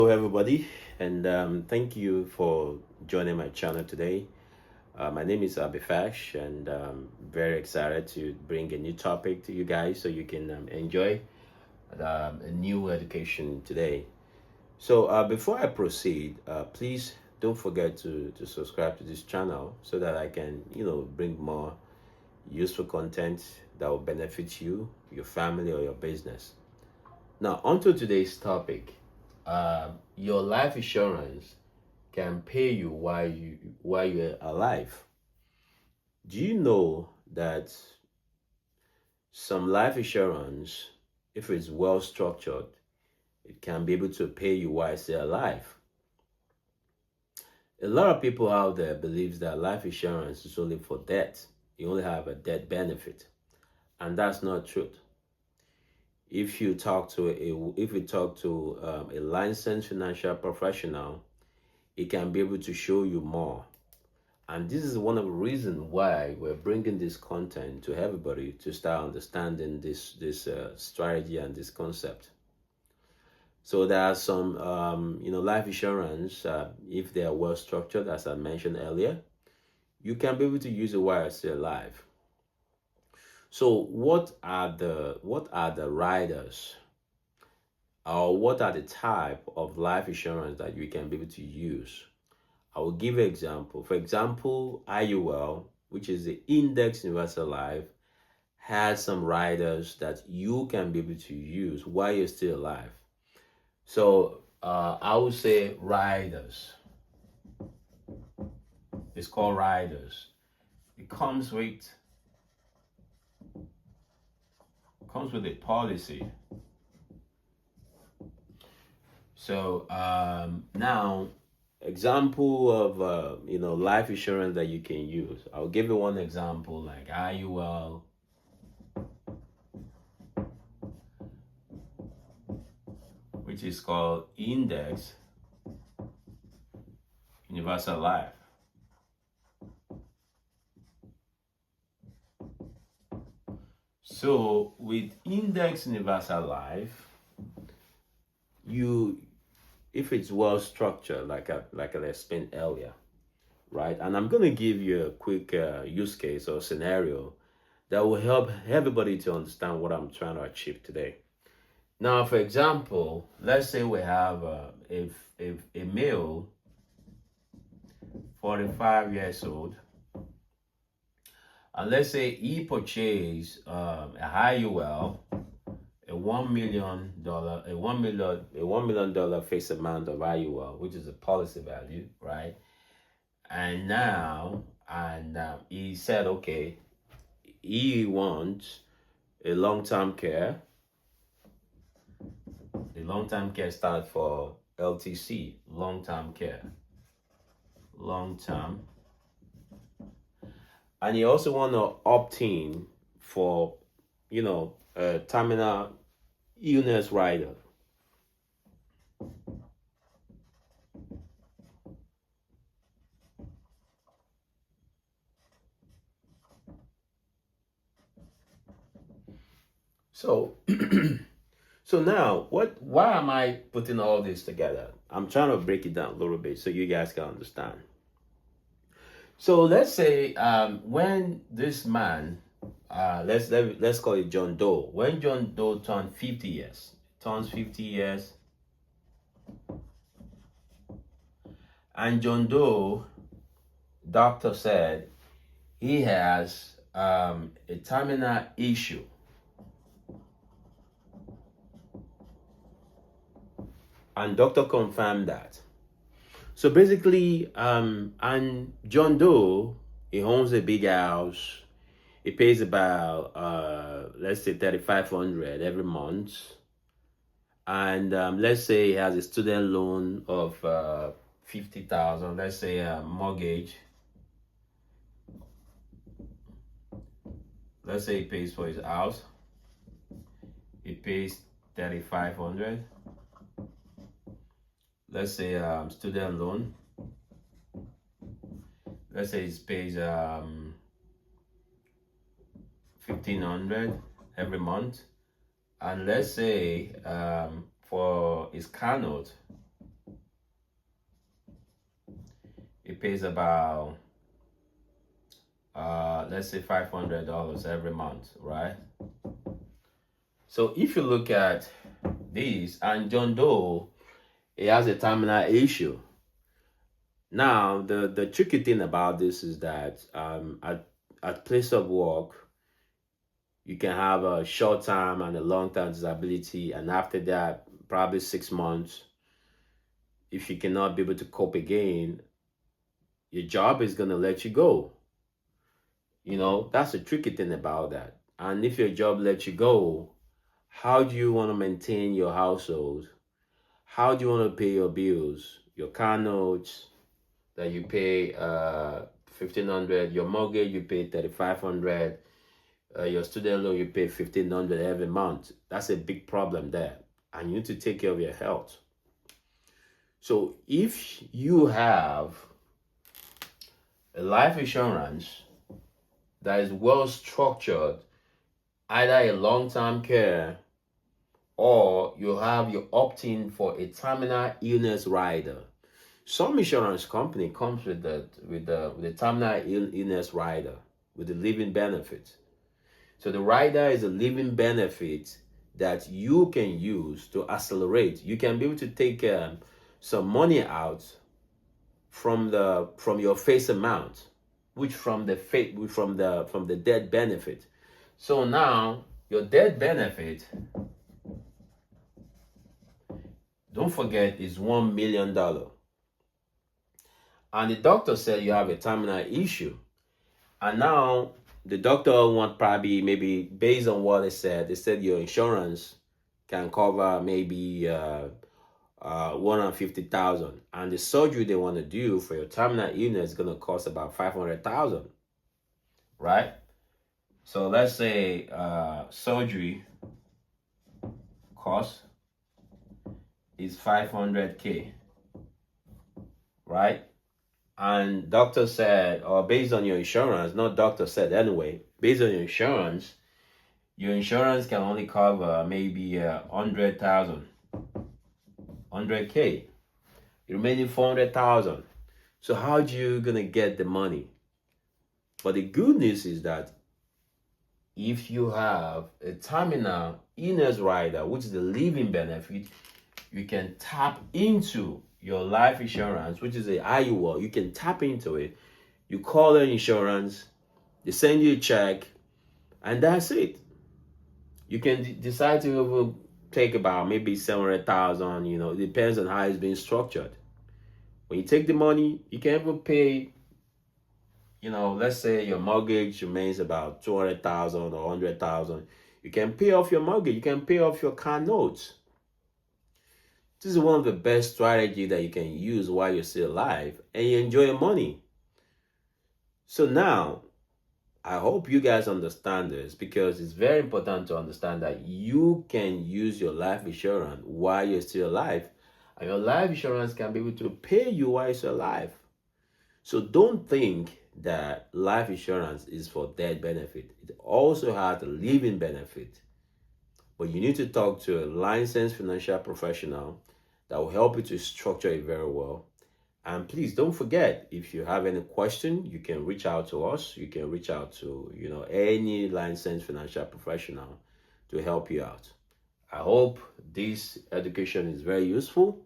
Hello, everybody, and thank you for joining my channel today. My name is Abifash, and very excited to bring a new topic to you guys so you can enjoy a new education today. So, before I proceed, please don't forget to subscribe to this channel so that I can, bring more useful content that will benefit you, your family, or your business. Now, onto today's topic. Your life insurance can pay you while you're alive. Do you know that some life insurance, if it's well structured, it can be able to pay you while still alive? A lot of people out there believes that life insurance is only for death. You only have a death benefit, and that's not truth. If you talk to a licensed financial professional, it can be able to show you more. And this is one of the reasons why we're bringing this content to everybody to start understanding this strategy and this concept. So there are some, life insurance, if they are well structured, as I mentioned earlier, you can be able to use it while you're still alive. So what are the riders, or what are the type of life insurance that you can be able to use? I will give an example. For example, IUL, which is the Index Universal Life, has some riders that you can be able to use while you're still alive. So I would say riders. It's called riders. It comes with a policy. So now, example of life insurance that you can use. I'll give you one example, like IUL, which is called Index Universal Life. So with Index Universal Life, if it's well structured, like I explained earlier, right? And I'm going to give you a quick use case or scenario that will help everybody to understand what I'm trying to achieve today. Now, for example, let's say we have a male, 45 years old, and let's say he purchased a IUL, a $1 million face amount of IUL, which is a policy value, right? And now, he said, okay, he wants a long-term care. The long-term care stands for LTC, long-term care, long-term. And you also want to opt in for, a terminal illness rider. So, so now, why am I putting all this together? I'm trying to break it down a little bit so you guys can understand. So let's say when this man, let's call it John Doe. When John Doe turns 50 years, and John Doe, doctor said he has a terminal issue. And doctor confirmed that. So basically, and John Doe, he owns a big house. He pays about let's say 3,500 every month. And let's say he has a student loan of 50,000. Let's say a mortgage. Let's say he pays for his house. He pays 3,500. Let's say student loan. Let's say he pays 1,500 every month. And let's say for his car note, it pays about let's say $500 every month, right? So if you look at this, and John Doe, he has a terminal issue. Now, the tricky thing about this is that at place of work, you can have a short term and a long term disability, and after that, probably 6 months, if you cannot be able to cope again, your job is gonna let you go. That's the tricky thing about that. And if your job lets you go, how do you want to maintain your household? How do you want to pay your bills, your car notes that you pay 1,500, your mortgage you pay 3,500, your student loan you pay 1,500 every month? That's a big problem there, and you need to take care of your health. So if you have a life insurance that is well structured, either a long-term care or you opt-in for a terminal illness rider. Some insurance company comes with the terminal illness rider with the living benefit. So the rider is a living benefit that you can use to accelerate. You can be able to take some money out from your face amount, which from the death benefit. So now your death benefit, don't forget, is $1 million. And the doctor said you have a terminal issue. And now the doctor want probably, maybe based on what they said your insurance can cover maybe 150,000, and the surgery they want to do for your terminal illness is going to cost about 500,000, right? So let's say surgery cost is 500K, right? And doctor said, or based on your insurance, not doctor said anyway, based on your insurance can only cover maybe 100,000, 100K, the remaining 400,000. So how are you gonna get the money? But the good news is that if you have a terminal illness rider, which is the living benefit, you can tap into your life insurance, which is a IUL. You can tap into it. You call the insurance, they send you a check, and that's it. You can decide to take about maybe 700,000. It depends on how it's being structured. When you take the money, you can even pay. Let's say your mortgage remains about 200,000 or 100,000. You can pay off your mortgage. You can pay off your car notes. This is one of the best strategies that you can use while you're still alive and you enjoy your money. So now, I hope you guys understand this, because it's very important to understand that you can use your life insurance while you're still alive, and your life insurance can be able to pay you while you're still alive. So don't think that life insurance is for death benefit. It also has a living benefit. But you need to talk to a licensed financial professional that will help you to structure it very well. And please don't forget, if you have any question, you can reach out to us. You can reach out to any licensed financial professional to help you out. I hope this education is very useful.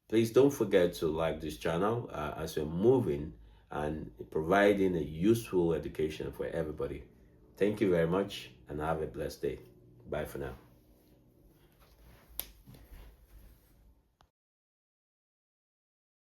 Please don't forget to like this channel as we're moving and providing a useful education for everybody. Thank you very much, and have a blessed day. Bye for now.